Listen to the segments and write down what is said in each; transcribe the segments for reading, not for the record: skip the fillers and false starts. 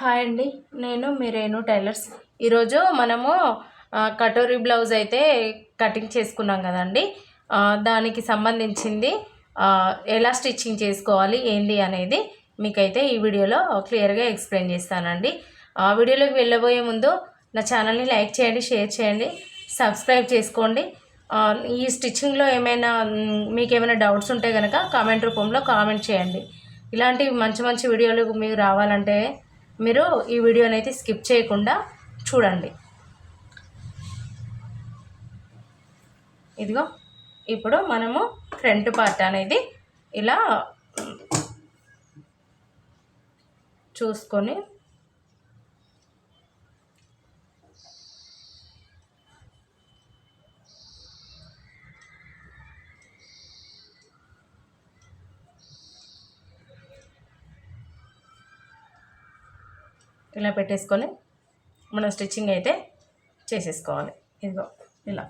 Hi అండి. నేను మీ Renu tailors. ఈరోజు మనము కటోరీ బ్లౌజ్ అయితే కటింగ్ చేసుకున్నాం కదండి. దానికి సంబంధించింది ఎలా స్టిచ్చింగ్ చేసుకోవాలి ఏంటి అనేది మీకైతే ఈ వీడియోలో క్లియర్గా ఎక్స్ప్లెయిన్ చేస్తానండి. వీడియోలోకి వెళ్ళబోయే ముందు నా ఛానల్ని లైక్ చేయండి, షేర్ చేయండి, సబ్స్క్రైబ్ చేసుకోండి. ఈ స్టిచ్చింగ్లో మీకు ఏమైనా డౌట్స్ ఉంటే కనుక కామెంట్ రూపంలో కామెంట్ చేయండి. ఇలాంటి మంచి మంచి వీడియోలు మీకు రావాలంటే మీరు ఈ వీడియోని అయితే స్కిప్ చేయకుండా చూడండి. ఇదిగో ఇప్పుడు మనము ఫ్రంట్ పార్ట్ అనేది ఇలా చూసుకొని ఇలా పెట్టేసుకొని మనం స్టిచ్చింగ్ అయితే చేసేసుకోవాలి. ఇదిగో ఇలా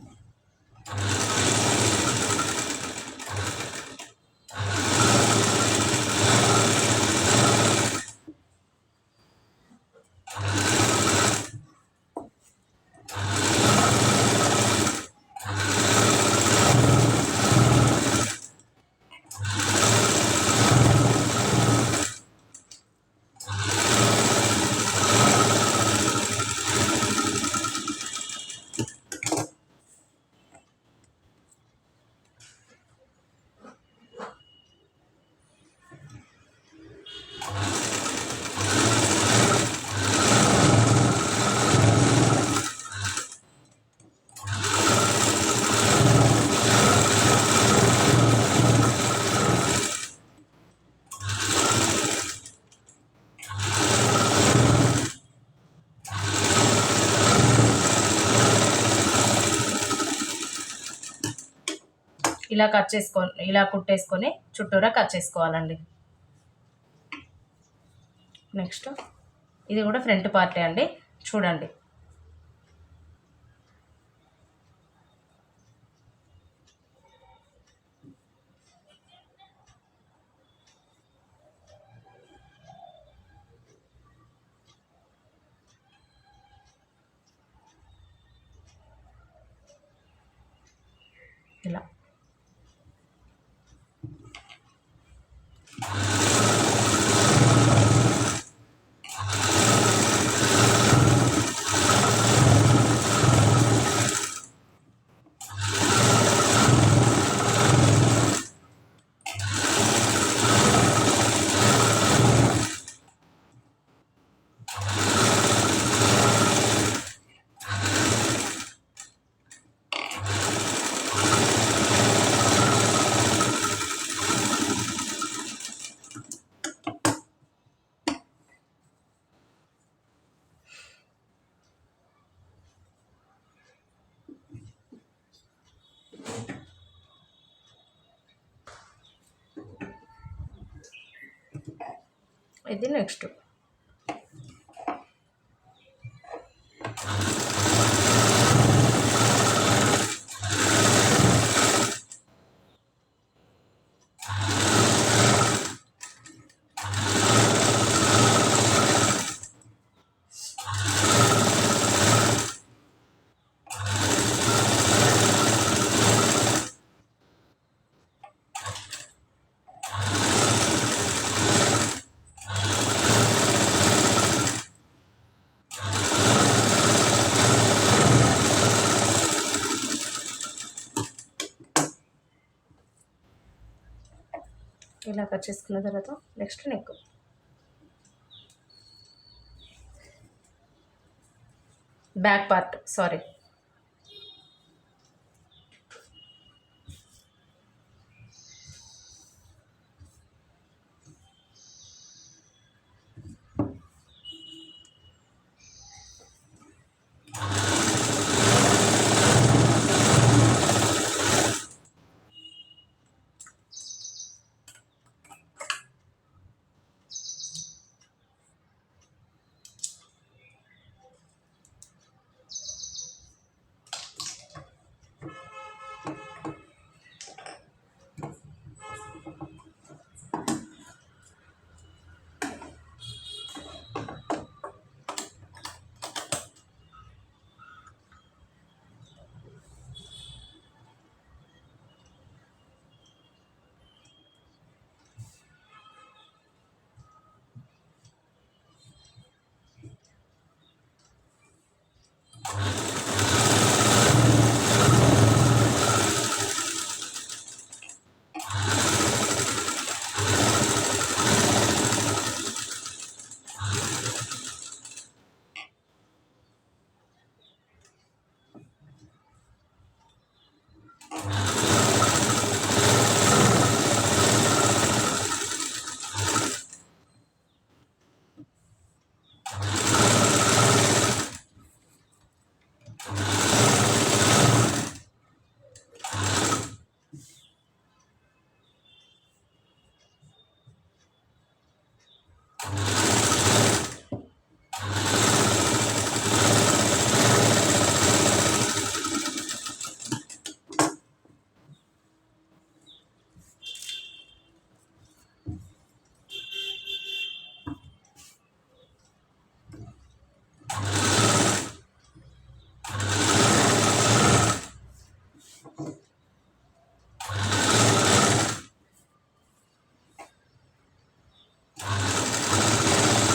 ఇలా కట్ చేసుకొని ఇలా కుట్టేసుకొని చుట్టూరా కట్ చేసుకోవాలండి. నెక్స్ట్ ఇది కూడా ఫ్రంట్ పార్టే అండి. చూడండి ఇలా ఇది నెక్స్ట్ ఇలా కట్ చేసుకున్న తర్వాత next neck back part sari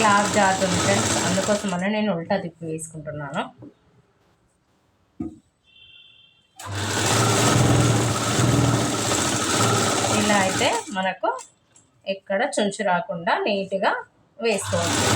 cloth జారుతుంది ఫ్రెండ్స్, అందుకోసమనే నేను ఉల్టా తిప్పి వేసుకుంటున్నాను. ఇలా అయితే మనకు ఎక్కడ చుంచు రాకుండా నీట్గా వేసుకోవచ్చు.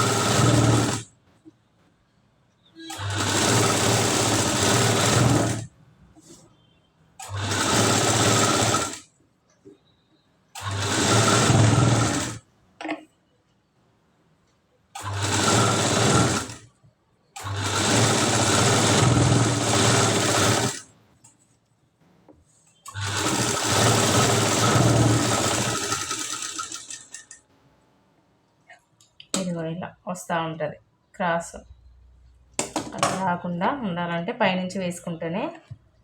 ఇదిగో ఇలా వస్తూ ఉంటుంది క్రాస్. అలా రాకుండా ఉండాలంటే పైనుంచి వేసుకుంటేనే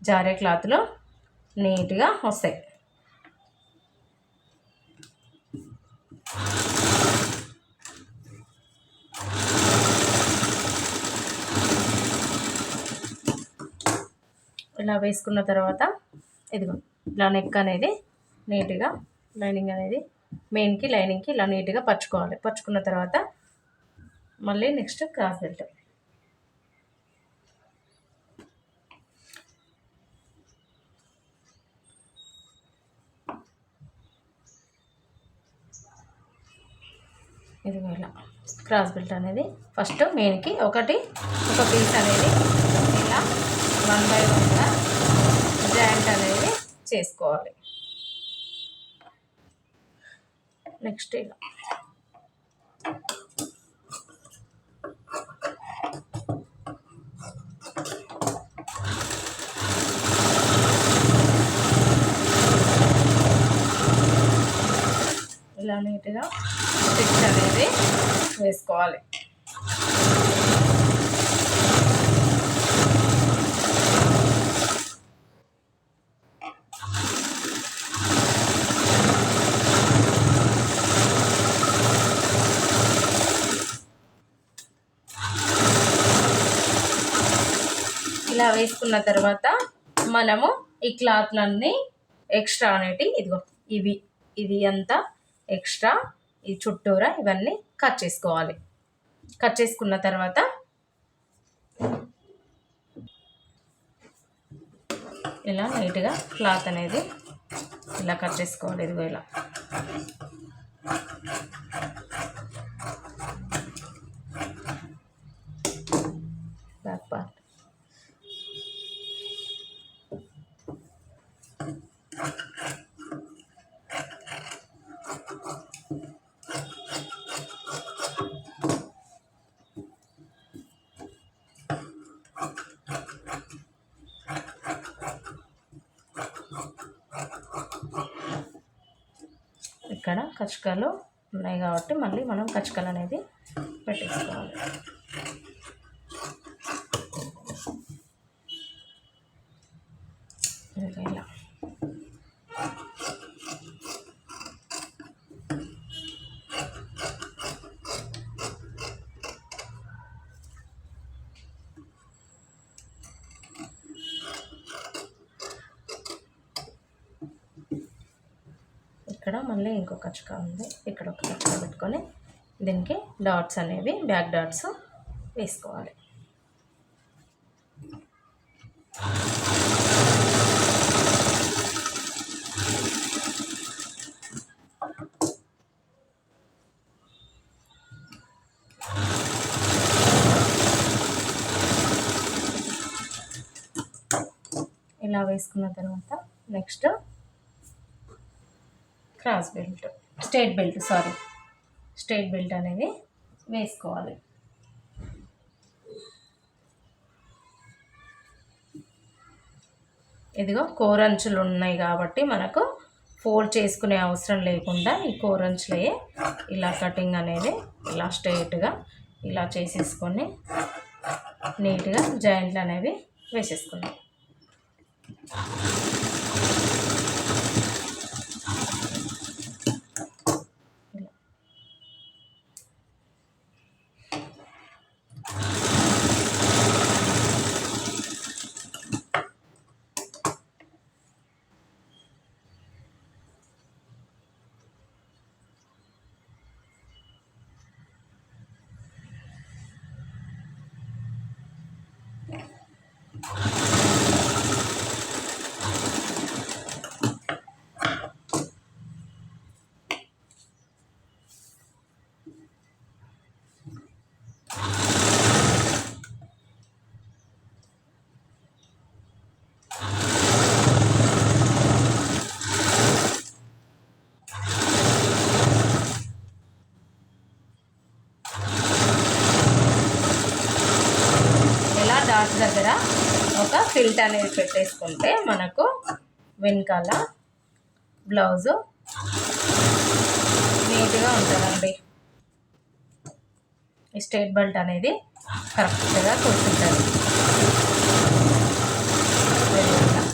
జారే క్లాత్లో నీట్గా వస్తాయి. ఇలా వేసుకున్న తర్వాత ఇదిగో ఇలా నెక్ అనేది నీట్గా లైనింగ్ అనేది మెయిన్కి లైనింగ్కి ఇలా నీట్గా పరుచుకోవాలి. పరుచుకున్న తర్వాత మళ్ళీ నెక్స్ట్ క్రాస్ బెల్ట్. ఇదిగో ఇలా క్రాస్ బెల్ట్ అనేది ఫస్ట్ మెయిన్కి ఒక పీస్ అనేది ఇలా 1 by 1గా జాయింట్ అనేది చేసుకోవాలి. నెక్స్ట్ ఇలా ఇలా నీట్గా స్టిచ్ అనేది వేసుకోవాలి. ఇలా వేసుకున్న తర్వాత మనము ఈ క్లాత్లన్నీ ఎక్స్ట్రా అనేటివి ఇదిగో ఇది అంతా ఎక్స్ట్రా ఈ చుట్టూరా ఇవన్నీ కట్ చేసుకోవాలి. కట్ చేసుకున్న తర్వాత ఇలా నీట్గా క్లాత్ అనేది ఇలా కట్ చేసుకోవాలి. ఇదిగో ఇలా బ్యాక్ పార్ట్. ఇక్కడ కచ్చకాలు ఉన్నాయి కాబట్టి మళ్ళీ మనం కచ్చకాలు అనేది పెట్టేసుకోవాలి. ఇలా ఇక్కడ మళ్ళీ ఇంకో కచ్చక ఉంది, ఇక్కడ ఒక కచ్చక పెట్టుకొని దీనికి డాట్స్ అనేవి బ్యాక్ డాట్స్ వేసుకోవాలి. ఇలా వేసుకున్న తర్వాత next cross belt straight belt అనేది వేసుకోవాలి. ఇదిగో కోరంచులు ఉన్నాయి కాబట్టి మనకు ఫోల్డ్ చేసుకునే అవసరం లేకుండా ఈ కోరంచులే ఇలా కటింగ్ అనేది ఇలా స్ట్రైట్గా ఇలా చేసేసుకొని నీట్గా జాయింట్లు అనేవి వేసేసుకున్నాం. డాట్స్ దగ్గర ఒక ఫిల్ట్ అనేది పెట్టేసుకుంటే మనకు వెనకాల బ్లౌజు నీట్గా ఉంటుందండి. ఈ స్ట్రైట్ బెల్ట్ అనేది కరెక్ట్గా కూర్చుంటుంది.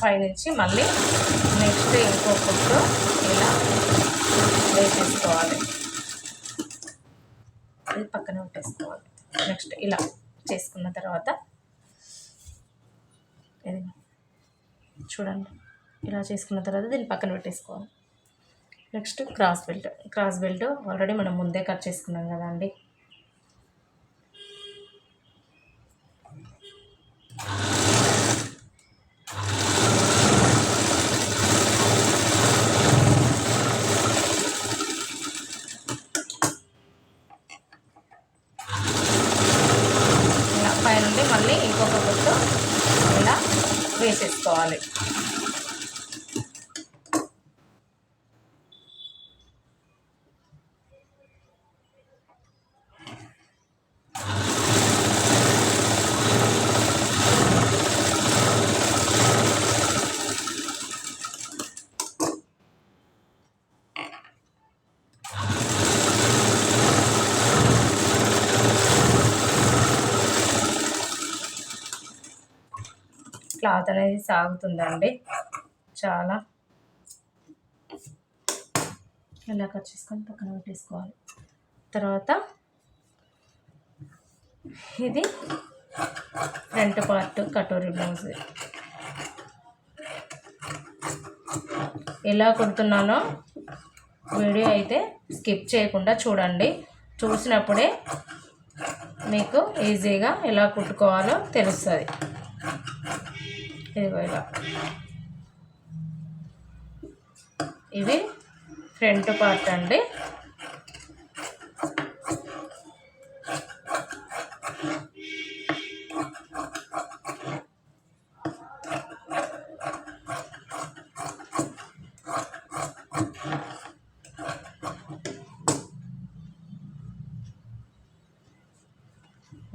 పైనుంచి మళ్ళీ నెక్స్ట్ ఇంకో కుట్టు ఇలా వేసేసుకోవాలి. ఇది పక్కన పెట్టేసుకోవాలి. నెక్స్ట్ ఇలా చేసుకున్న తర్వాత ఇది చూడండి, ఇలా చేసుకున్న తర్వాత దీన్ని పక్కన పెట్టేసుకోవాలి. నెక్స్ట్ క్రాస్ బెల్ట్ ఆల్రెడీ మనం ముందే కట్ చేసుకున్నాం కదా అండి. ఇలా పైనుండి మళ్ళీ ఇంకొక గుట్టు ఇలా వేసేసుకోవాలి. క్లాత్ అనేది సాగుతుందండి చాలా. ఇలా కట్ చేసుకొని పక్కన పెట్టేసుకోవాలి. తర్వాత ఇది ఫ్రంట్ పార్ట్ కటోరీ బ్లౌజ్. ఎలా కుడుతున్నానో వీడియో అయితే స్కిప్ చేయకుండా చూడండి. చూసినప్పుడే మీకు ఈజీగా ఎలా కుట్టుకోవాలో తెలుస్తుంది. ఇదిగో ఇలా ఇది ఫ్రంట్ పార్ట్ అండి.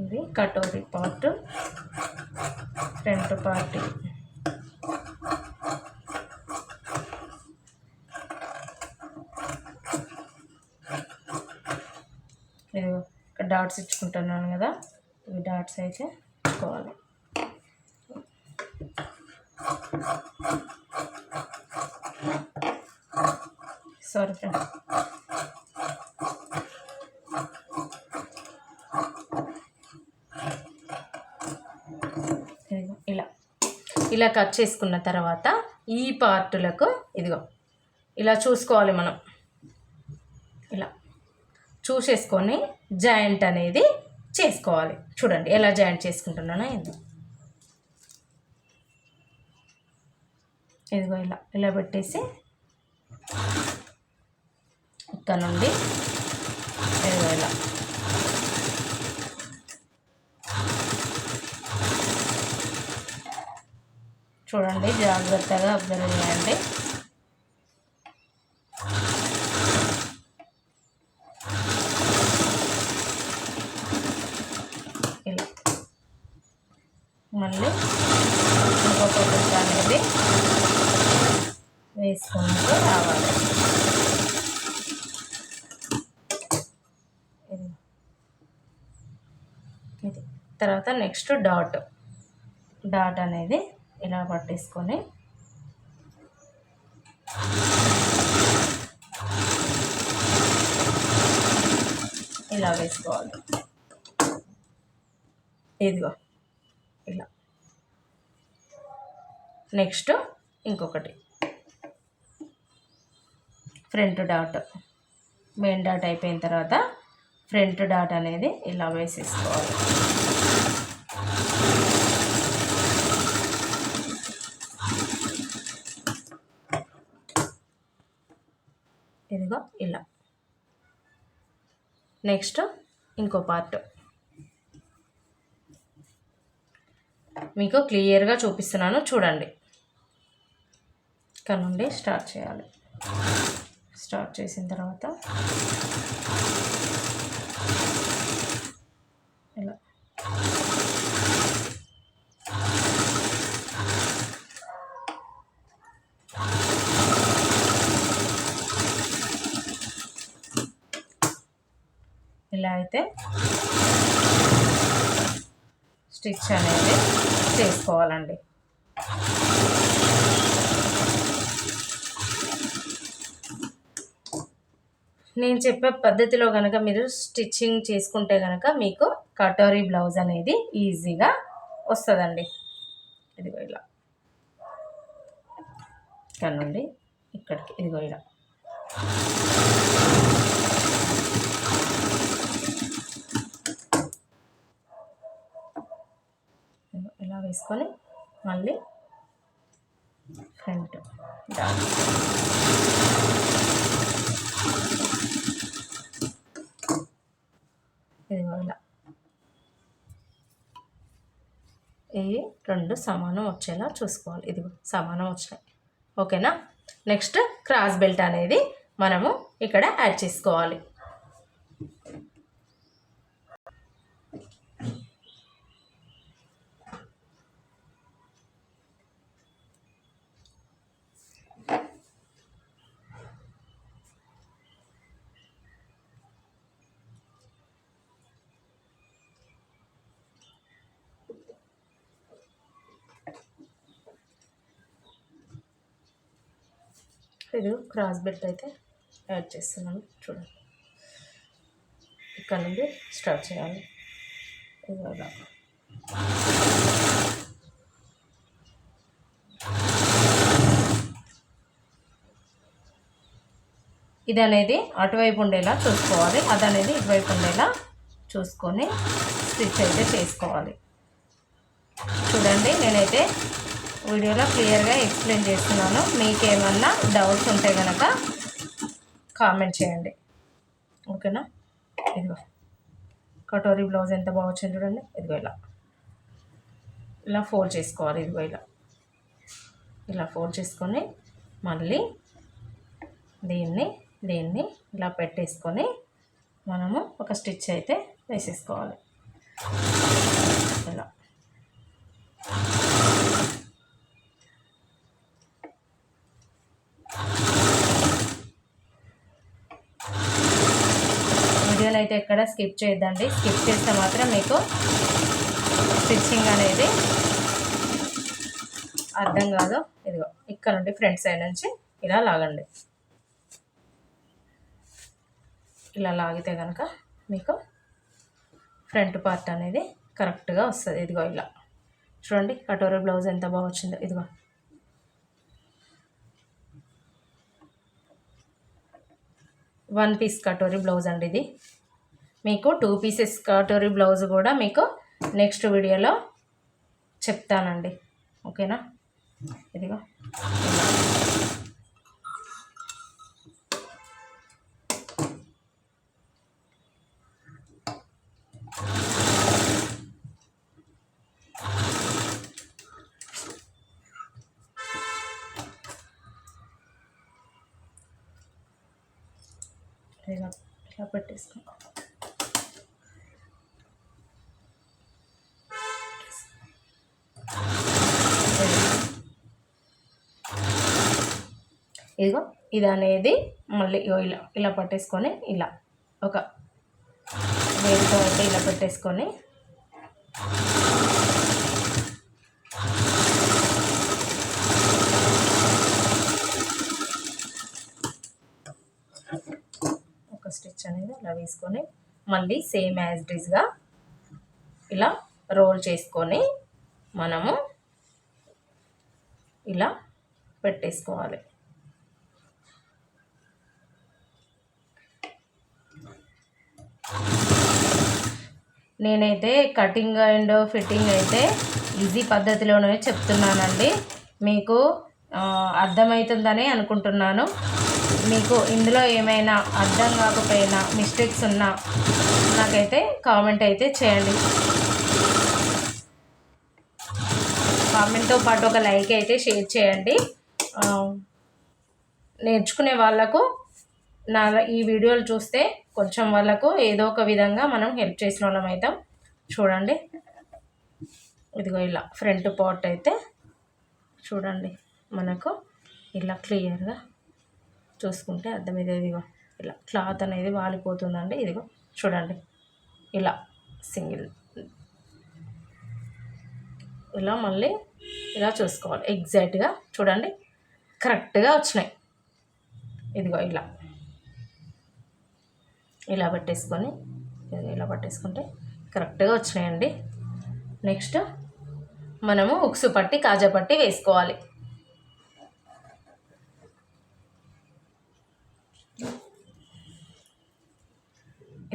ఇది కటోరీ పార్ట్, ఫ్రంట్ పార్ట్. ఇక్కడ డాట్స్ ఇచ్చుకుంటున్నాను కదా, ఇవి డాట్స్ అయితే ఇచ్చుకోవాలి. Sorry friends. ఇలా కట్ చేసుకున్న తర్వాత ఈ పార్టులకు ఇదిగో ఇలా చూసుకోవాలి. మనం ఇలా చూసేసుకొని జాయింట్ అనేది చేసుకోవాలి. చూడండి ఎలా జాయింట్ చేసుకుంటున్నానో. ఇదిగో ఇలా పెట్టేసి ఇక్కడ నుండి ఇదిగో ఇలా చూడండి, జాగ్రత్తగా అబ్జర్వ్ చేయండి. ఇలా మళ్ళీ ఇంకొక గుట్ట అనేది వేసుకుంటూ రావాలి. ఇది తర్వాత నెక్స్ట్ డాట్ అనేది ఇలా పట్టేసుకొని ఇలా వేసుకోవాలి. ఇదిగో ఇలా. నెక్స్ట్ ఇంకొకటి ఫ్రంట్ డాట్, మెయిన్ డాట్ అయిపోయిన తర్వాత ఫ్రంట్ డాట్ అనేది ఇలా వేసేసుకోవాలి. నెక్స్ట్ ఇంకో పార్ట్ మీకు క్లియర్గా చూపిస్తున్నాను చూడండి. ఇక్కడ నుండి స్టార్ట్ చేయాలి. స్టార్ట్ చేసిన తర్వాత ఇలా ఇలా అయితే స్టిచ్ అనేది చేసుకోవాలండి. నేను చెప్పే పద్ధతిలో కనుక మీరు స్టిచ్చింగ్ చేసుకుంటే కనుక మీకు కటోరీ బ్లౌజ్ అనేది ఈజీగా వస్తుందండి. ఇదిగో ఇలా ఇక్కడ నుండి ఇక్కడికి ఇదిగో ఇలా ఇలా వేసుకొని మళ్ళీ ఫ్రంట్ ఇదిగో ఇలా ఇవి రెండు సమానం వచ్చేలా చూసుకోవాలి. ఇదిగో సమానం వచ్చినాయి. ఓకేనా. నెక్స్ట్ క్రాస్ బెల్ట్ అనేది మనము ఇక్కడ యాడ్ చేసుకోవాలి. ఇది క్రాస్ బెల్ట్ అయితే యాడ్ చేస్తున్నాను చూడండి. ఇక్కడ నుండి స్టార్ట్ చేయాలి. ఇలాగా ఇది అనేది అటువైపు ఉండేలా చూసుకోవాలి, అది అనేది ఇటువైపు ఉండేలా చూసుకొని స్టిచ్ అయితే చేసుకోవాలి. చూడండి నేనైతే వీడియోలో క్లియర్గా ఎక్స్ప్లెయిన్ చేస్తున్నాను. మీకేమన్నా డౌట్స్ ఉంటే కనుక కామెంట్ చేయండి. ఓకేనా. ఇదిగో కటోరీ బ్లౌజ్ ఎంత బాగా వచ్చింది చూడండి. ఇదిగో ఇలా ఇలా ఫోల్డ్ చేసుకోవాలి. ఇదిగో ఇలా ఇలా ఫోల్డ్ చేసుకొని మళ్ళీ దీన్ని ఇలా పెట్టేసుకొని మనము ఒక స్టిచ్ అయితే వేసేసుకోవాలి. ఇలా వీడియోని అయితే ఎక్కడ స్కిప్ చేయొద్దండి. స్కిప్ చేస్తే మాత్రం మీకు స్టిచ్చింగ్ అనేది అర్థం కాదు. ఇదిగో ఇక్కడ నుండి ఫ్రంట్ సైడ్ నుంచి ఇలా లాగండి. ఇలా లాగితే కనుక మీకు ఫ్రంట్ పార్ట్ అనేది కరెక్ట్గా వస్తుంది. ఇదిగో ఇలా చూడండి కటోరీ బ్లౌజ్ ఎంత బాగా వచ్చిందో. ఇదిగో వన్ పీస్ కటోరీ బ్లౌజ్ అండి. ఇది మీకు 2 పీసెస్ కటోరీ బ్లౌజ్ కూడా మీకు నెక్స్ట్ వీడియోలో చెప్తానండి. ఓకేనా. ఇదిగో ఇలా ఇలా పెట్టేసుకో. ఇదిగో ఇది అనేది మళ్ళీ ఇలా ఇలా పట్టేసుకొని ఇలా ఒక వేడితో అయితే ఇలా పెట్టేసుకొని ఒక స్టిచ్ అనేది ఇలా వేసుకొని మళ్ళీ సేమ్ యాజ్ ఇట్ ఈస్గా ఇలా రోల్ చేసుకొని మనము ఇలా పెట్టేసుకోవాలి. నేనైతే కటింగ్ అండ్ ఫిట్టింగ్ అయితే ఈజీ పద్ధతిలోనే చెప్తున్నానండి. మీకు అర్థమవుతుందని అనుకుంటున్నాను. మీకు ఇందులో ఏమైనా అర్థం కాకపోయినా మిస్టేక్స్ ఉన్నా నాకైతే కామెంట్ అయితే చేయండి. కామెంట్తో పాటు ఒక లైక్ అయితే షేర్ చేయండి. నేర్చుకునే వాళ్ళకు నా ఈ వీడియోలు చూస్తే కొంచెం వాళ్ళకు ఏదో ఒక విధంగా మనం హెల్ప్ చేసిన వాళ్ళం అవుతాం. చూడండి, ఇదిగో ఇలా ఫ్రంట్ పార్ట్ అయితే చూడండి, మనకు ఇలా క్లియర్గా చూసుకుంటే అర్థమైంది. ఇదిగో ఇలా క్లాత్ అనేది వాలిపోతుందండి. ఇదిగో చూడండి, ఇలా సింగిల్ ఇలా మళ్ళీ ఇలా చూసుకోవాలి. ఎగ్జాక్ట్గా చూడండి, కరెక్ట్గా వచ్చినాయి. ఇదిగో ఇలా ఇలా పట్టేసుకొని ఇలా పట్టేసుకుంటే కరెక్ట్గా వచ్చినాయండి. నెక్స్ట్ మనము ఉక్సు పట్టి కాజా పట్టి వేసుకోవాలి.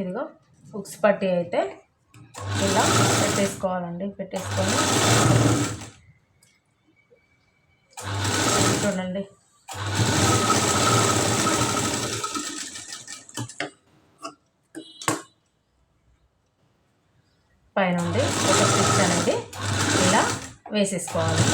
ఇదిగో ఉక్స్ పట్టి అయితే ఇలా పెట్టేసుకోవాలండి. పెట్టేసుకొని చూడండి, పైనుండి ఒక స్టిచ్ అనేది ఇలా వేసేసుకోవాలి.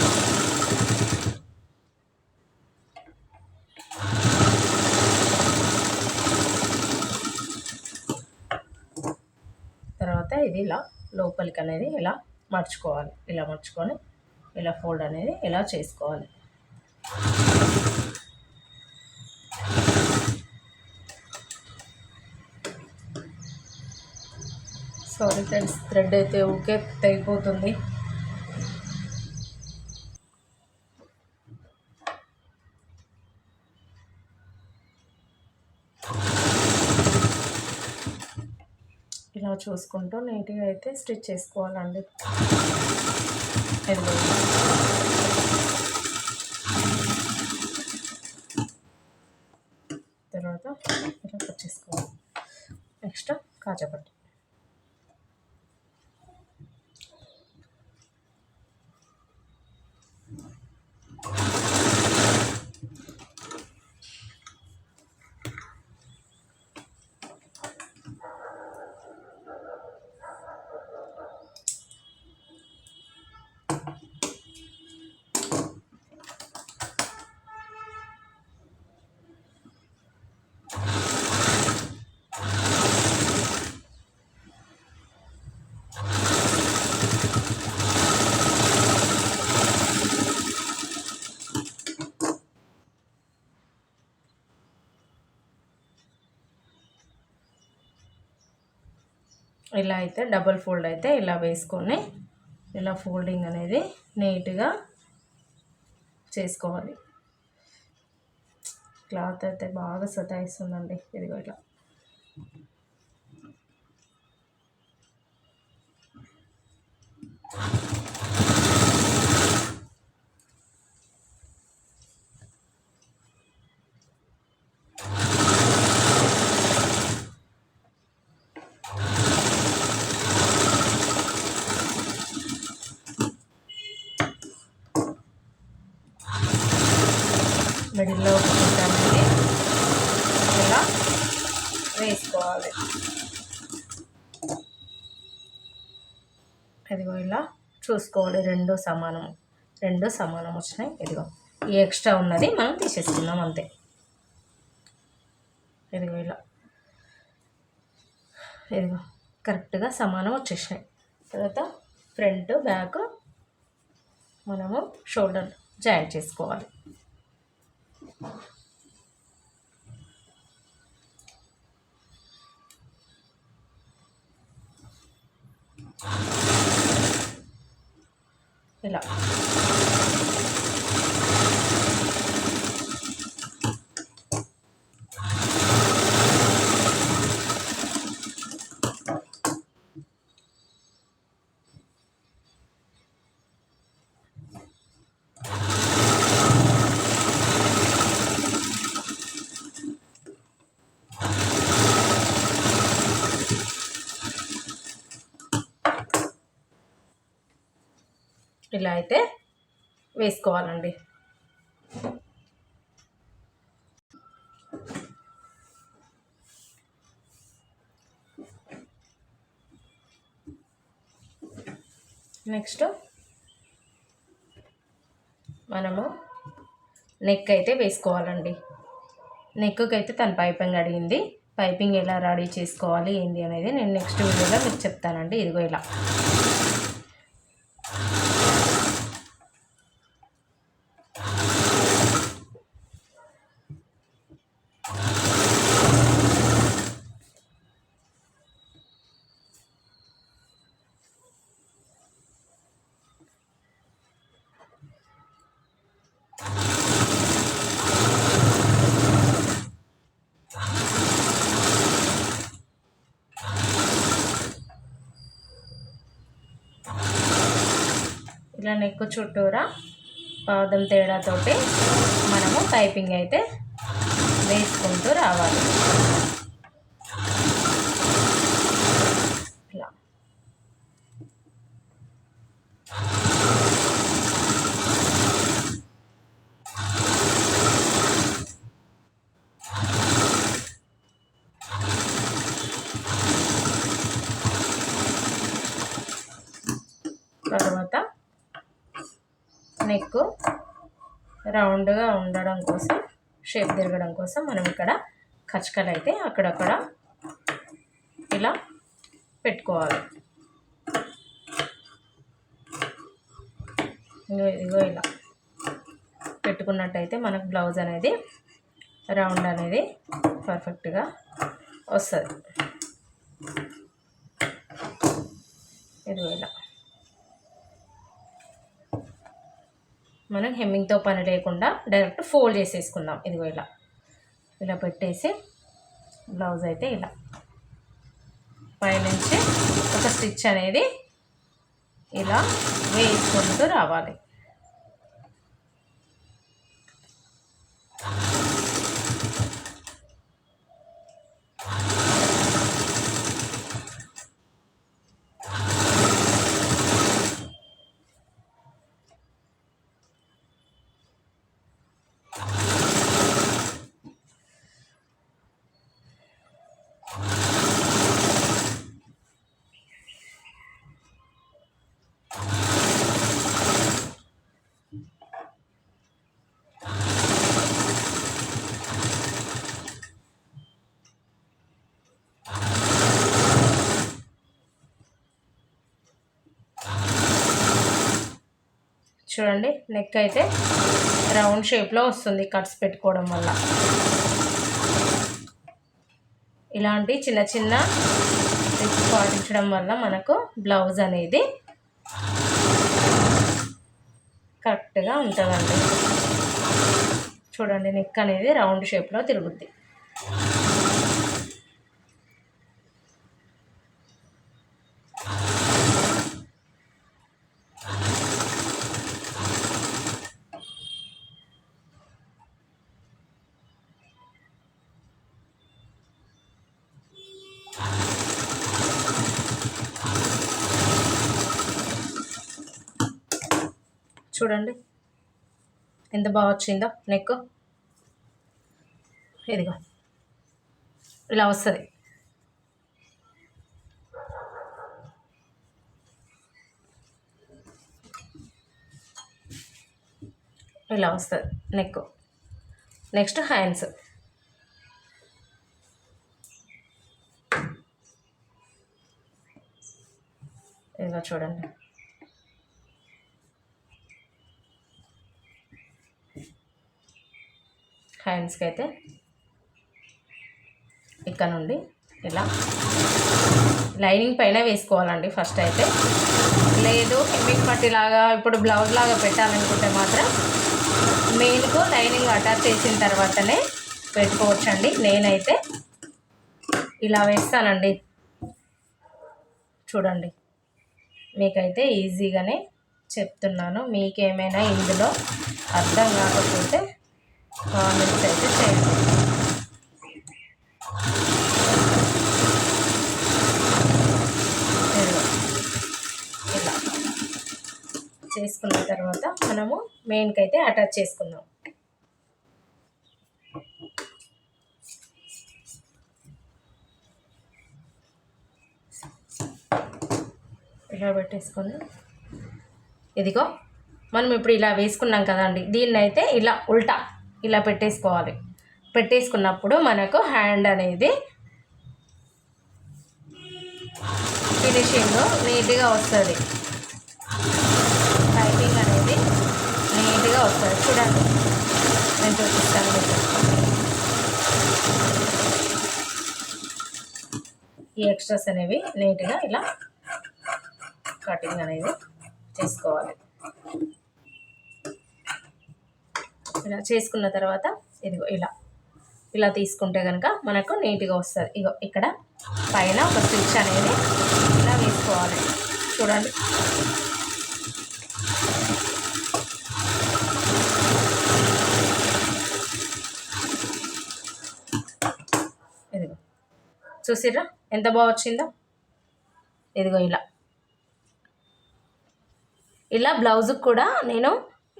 తర్వాత ఇది ఇలా లోపలికి అనేది ఇలా మర్చుకోవాలి. ఇలా మర్చుకొని ఇలా ఫోల్డ్ అనేది ఇలా చేసుకోవాలి. సారీ ఫ్రెండ్స్, థ్రెడ్ అయితే ఊకే తెగిపోతుంది. ఇలా చూసుకుంటూ నీట్గా అయితే స్టిచ్ చేసుకోవాలండి. తర్వాత ఇలా కట్ చేసుకోవాలి. నెక్స్ట్ కాజాపట్టి ఇలా అయితే డబుల్ ఫోల్డ్ అయితే ఇలా వేసుకొని ఇలా ఫోల్డింగ్ అనేది నీట్గా చేసుకోవాలి. క్లాత్ అయితే బాగా సతాయిస్తుందండి. ఇదిగో ఇలా మిడిల్లో అనేది ఇలా వేసుకోవాలి. ఇదిగో ఇలా చూసుకోవాలి, రెండు సమానం వచ్చినాయి. ఇదిగో ఈ ఎక్స్ట్రా ఉన్నది మనం తీసేసుకుందాం అంతే. ఇదిగో ఇలా ఇదిగో కరెక్ట్గా సమానం వచ్చేసినాయి. తర్వాత ఫ్రంట్ బ్యాక్ మనము షోల్డర్ జాయింట్ చేసుకోవాలి. ఇలా ఇలా అయితే వేసుకోవాలండి. నెక్స్ట్ మనము నెక్ అయితే వేసుకోవాలండి. నెక్కి అయితే తను పైపింగ్ అడిగింది. పైపింగ్ ఎలా రెడీ చేసుకోవాలి ఏంటి అనేది నేను నెక్స్ట్ వీడియోలో మీకు చెప్తానండి. ఇదిగో ఇలా ఇలా నెక్ చుట్టూరా పాదం తేడాతోటి మనము పైపింగ్ అయితే వేసుకుంటూ రావాలి. ఇలా తర్వాత నెక్ రౌండ్గా ఉండడం కోసం, షేప్ తిరగడం కోసం మనం ఇక్కడ కచకలు అయితే అక్కడక్కడ ఇలా పెట్టుకోవాలి. ఇదిగో ఇలా పెట్టుకున్నట్టయితే మనకు బ్లౌజ్ అనేది రౌండ్ అనేది పర్ఫెక్ట్గా వస్తుంది. ఇదిగో ఇలా మనం హెమ్మింగ్తో పని లేకుండా డైరెక్ట్ ఫోల్డ్ చేసేసుకుందాం. ఇదిగో ఇలా ఇలా పెట్టేసి బ్లౌజ్ అయితే ఇలా పైనుంచి ఒక స్టిచ్ అనేది ఇలా వేసుకుంటూ రావాలి. చూడండి నెక్ అయితే రౌండ్ షేప్లో వస్తుంది కట్స్ పెట్టుకోవడం వల్ల. ఇలాంటి చిన్న చిన్న టిప్స్ పాటించడం వల్ల మనకు బ్లౌజ్ అనేది కరెక్ట్గా ఉంటుందండి. చూడండి నెక్ అనేది రౌండ్ షేప్లో తిరుగుద్ది. చూడండి ఎంత బాగా వచ్చిందో నెక్. ఇదిగో ఇలా వస్తుంది. ఇలా వస్తుంది నెక్. Next hands. ఇదిగో చూడండి హ్యాండ్స్కి అయితే ఇక్కడ నుండి ఇలా లైనింగ్ పైన వేసుకోవాలండి ఫస్ట్ అయితే. లేదు హెమ్మింగ్ పట్టిలాగా ఇప్పుడు బ్లౌజ్ లాగా పెట్టాలనుకుంటే మాత్రం మెయిన్కు లైనింగ్ అటాచ్ చేసిన తర్వాతనే పెట్టుకోవచ్చండి. నేనైతే ఇలా వేస్తానండి. చూడండి మీకైతే ఈజీగానే చెప్తున్నాను. మీకేమైనా ఇందులో అర్థం కాకపోతే కామెంట్స్ అయితే చేయండి. ఇలా చేసుకున్న తర్వాత మనము మెయిన్కి అయితే అటాచ్ చేసుకుందాం. ఇలా పెట్టేసుకొని ఇదిగో మనం ఇప్పుడు ఇలా వేసుకున్నాం కదండి, దీన్ని అయితే ఇలా ఉల్టా ఇలా పెట్టేసుకోవాలి. పెట్టేసుకున్నప్పుడు మనకు హ్యాండ్ అనేది ఫినిషింగ్ నీట్గా వస్తుంది, టైపింగ్ అనేది నీట్గా వస్తుంది. చూడండి నేను చూపిస్తాను మీకు. ఈ ఎక్స్ట్రాస్ అనేవి నీట్గా ఇలా కటింగ్ అనేది చేసుకోవాలి. ఇలా చేసుకున్న తర్వాత ఇదిగో ఇలా తీసుకుంటే కనుక మనకు నీట్గా వస్తుంది. ఇగో ఇక్కడ పైన ఒక స్టిచ్ అనేది ఇలా వేసుకోవాలి. చూడండి ఇదిగో చూసిర్రా ఎంత బాగా వచ్చిందో. ఇదిగో ఇలా బ్లౌజ్కి కూడా నేను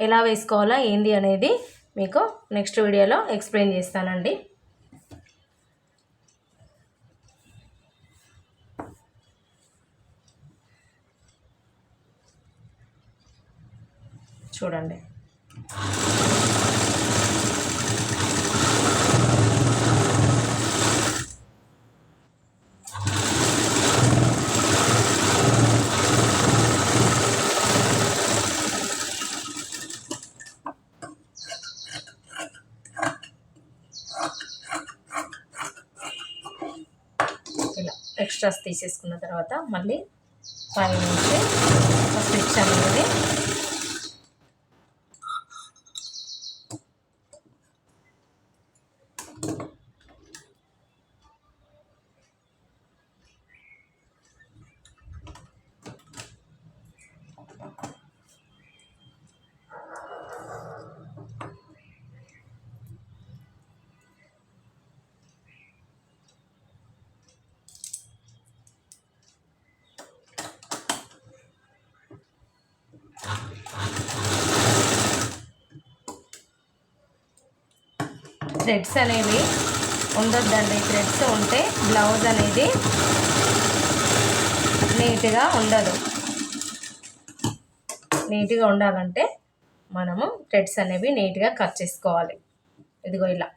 ఎలా వేసుకోవాలా ఏంది అనేది మీకు నెక్స్ట్ వీడియోలో ఎక్స్ప్లెయిన్ చేస్తానండి. చూడండి ఇలా ఎక్స్ట్రాస్ తీసేసుకున్న తర్వాత మళ్ళీ పై నుంచి స్టిచ్ అనేది థ్రెడ్స్ అనేవి ఉండొద్దండి. థ్రెడ్స్ ఉంటే బ్లౌజ్ అనేది నీట్గా ఉండదు. నీట్గా ఉండాలంటే మనము థ్రెడ్స్ అనేవి నీట్గా కట్ చేసుకోవాలి. ఇదిగో ఇలా